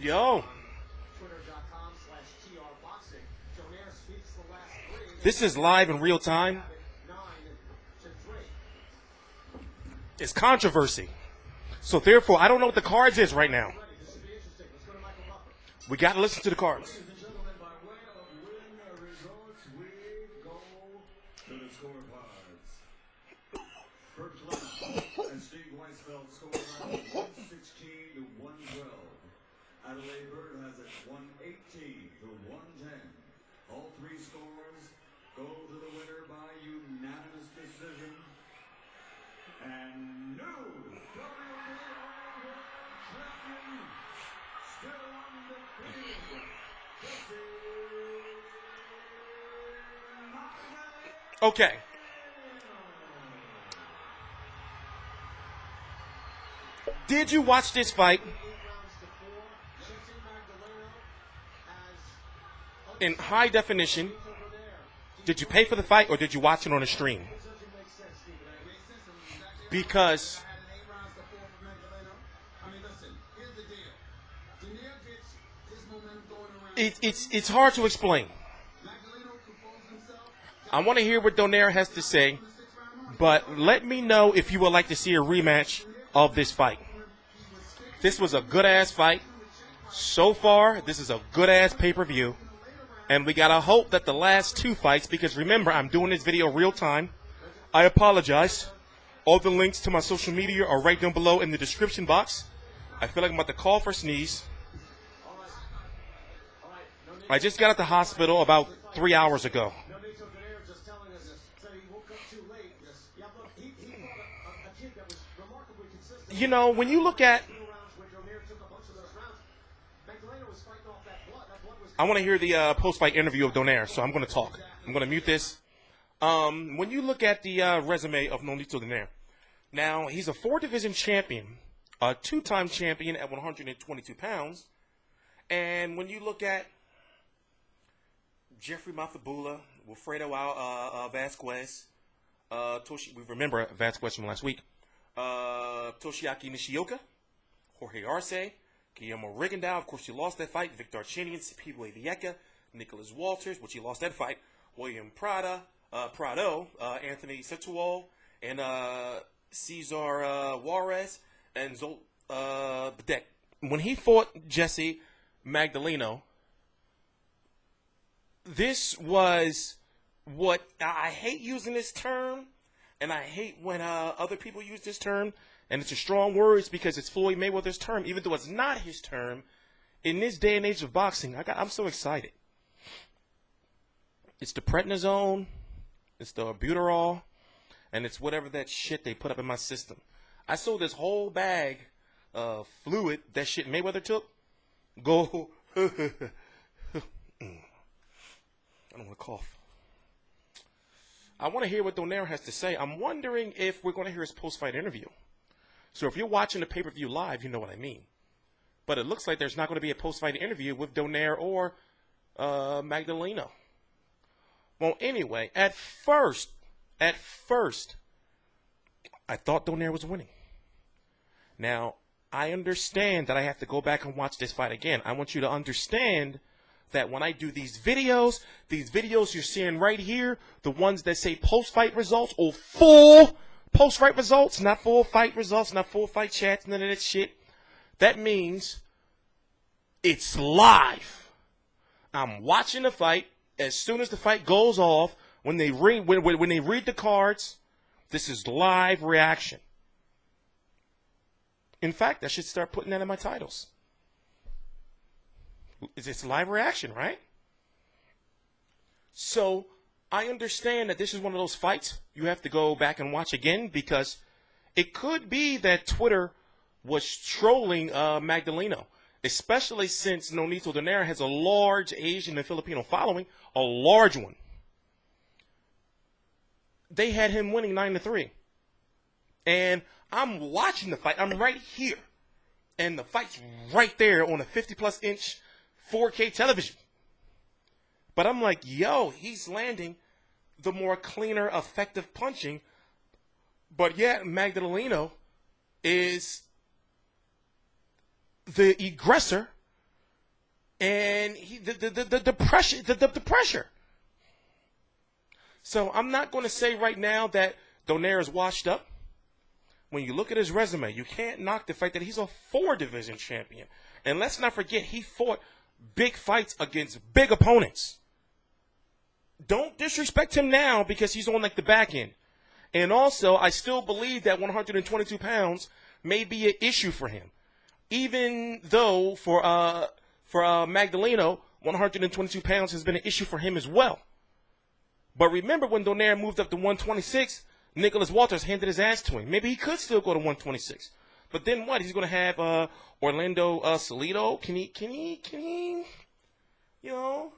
Yo. This is live in real time. It's controversy. So therefore, I don't know what the cards is right now. We got to listen to the cards. Adelaide Bird has it 118 to 110. All three scores go to the winner by unanimous decision. And new WBA champion, still undefeated, Jessie. Okay. Did you watch this fight in high definition? Did you pay for the fight or did you watch it on a stream? Because it's hard to explain. I want to hear what Donaire has to say, but let me know if you would like to see a rematch of this fight. This was a good-ass fight. So far, this is a good-ass pay-per-view. And we got to hope that the last two fights, because remember, I'm doing this video real time. I apologize. All the links to my social media are right down below in the description box. I feel like I'm about to call for a sneeze. I just got at the hospital about 3 hours ago. You know, when you look at... I want to hear the post-fight interview of Donaire, so I'm going to talk. I'm going to mute this. When you look at the resume of Nonito Donaire, now, he's a 4-division champion, a 2-time champion at 122 pounds. And when you look at Jeffrey Mathibula, Wilfredo Vasquez, we remember Vasquez from last week, Toshiaki Nishioka, Jorge Arce, Guillermo Rigondeaux, of course, he lost that fight. Victor Archinian, Pipo Vieca, Nicholas Walters, which he lost that fight. William Prado, Anthony Setuol, and Cesar Juarez, and Zolt Bedek. When he fought Jessie Magdaleno, this was what I hate using this term, and I hate when other people use this term. And it's a strong words because it's Floyd Mayweather's term, even though it's not his term. In this day and age of boxing, I'm so excited. It's the prednisone, it's the albuterol, and it's whatever that shit they put up in my system. I sold this whole bag of fluid that shit Mayweather took. Go. I don't want to cough. I want to hear what Donaire has to say. I'm wondering if we're going to hear his post-fight interview. So if you're watching the pay-per-view live, you know what I mean. But it looks like there's not going to be a post-fight interview with Donaire or Magdaleno. Well, anyway, at first, I thought Donaire was winning. Now, I understand that I have to go back and watch this fight again. I want you to understand that when I do these videos you're seeing right here, the ones that say post-fight results or full post-fight results, not full fight results, not full fight chats, none of that shit. That means it's live. I'm watching the fight. As soon as the fight goes off, when they read the cards, this is live reaction. In fact, I should start putting that in my titles. It's live reaction, right? So I understand that this is one of those fights you have to go back and watch again because it could be that Twitter was trolling Magdaleno, especially since Nonito Donaire has a large Asian and Filipino following, a large one. They had him winning 9-3. And I'm watching the fight. I'm right here. And the fight's right there on a 50-plus inch 4K television. But I'm like, yo, he's landing the more cleaner, effective punching. But yet, Magdaleno is the aggressor, and the pressure. So I'm not going to say right now that Donaire is washed up. When you look at his resume, you can't knock the fact that he's a 4-division champion. And let's not forget, he fought big fights against big opponents. Don't disrespect him now because he's on like the back end. And also, I still believe that 122 pounds may be an issue for him. Even though for Magdaleno, 122 pounds has been an issue for him as well. But remember when Donaire moved up to 126, Nicholas Walters handed his ass to him. Maybe he could still go to 126. But then what? He's going to have Orlando Salido. Can he, you know,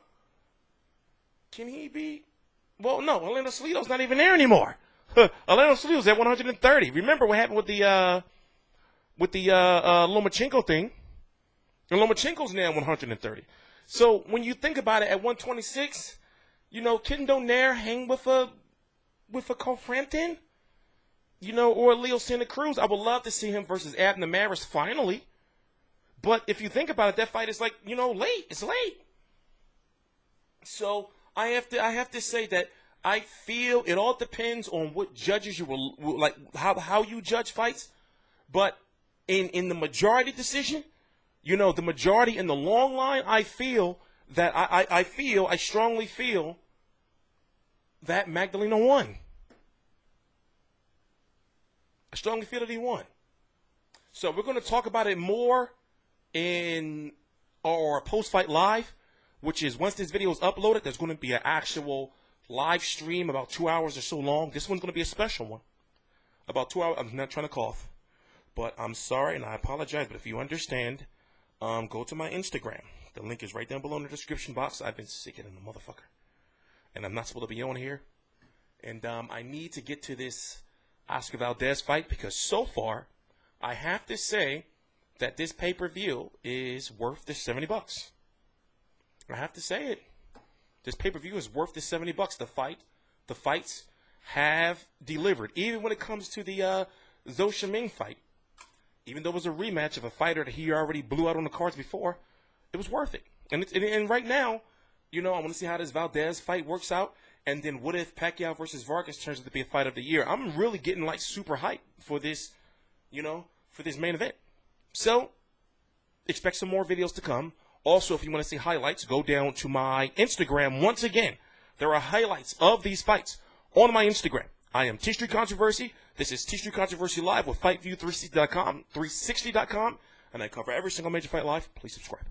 can he be? Well, no, Orlando Salido's not even there anymore. Orlando Salido's at 130. Remember what happened with the Lomachenko thing? And Lomachenko's now 130. So when you think about it, at 126, you know, can Donaire hang with a Coframpton? You know, or Leo Santa Cruz? I would love to see him versus Abner Maris finally. But if you think about it, that fight is like, you know, late. It's late. So I have to say that I feel it all depends on what judges you will like, how you judge fights. But in the majority decision, you know, the majority in the long line, I feel that I strongly feel that Magdaleno won. I strongly feel that he won. So we're going to talk about it more in our post-fight live, which is once this video is uploaded, there's going to be an actual live stream about 2 hours or so long. This one's going to be a special one. About 2 hours. I'm not trying to cough, but I'm sorry and I apologize. But if you understand, go to my Instagram. The link is right down below in the description box. I've been sick in the motherfucker, and I'm not supposed to be on here. And I need to get to this Oscar Valdez fight because so far, I have to say that this pay-per-view is worth the $70. I have to say it. This pay-per-view is worth the $70. The fights have delivered. Even when it comes to the Zhou Shiming fight, even though it was a rematch of a fighter that he already blew out on the cards before, it was worth it. And right now, you know, I want to see how this Valdez fight works out. And then what if Pacquiao versus Vargas turns out to be a fight of the year? I'm really getting like super hyped for this, you know, for this main event. So expect some more videos to come. Also, if you want to see highlights, go down to my Instagram. Once again, there are highlights of these fights on my Instagram. I am TstreeT Controversy. This is TstreeT Controversy Live with FightView360.com, and I cover every single major fight live. Please subscribe.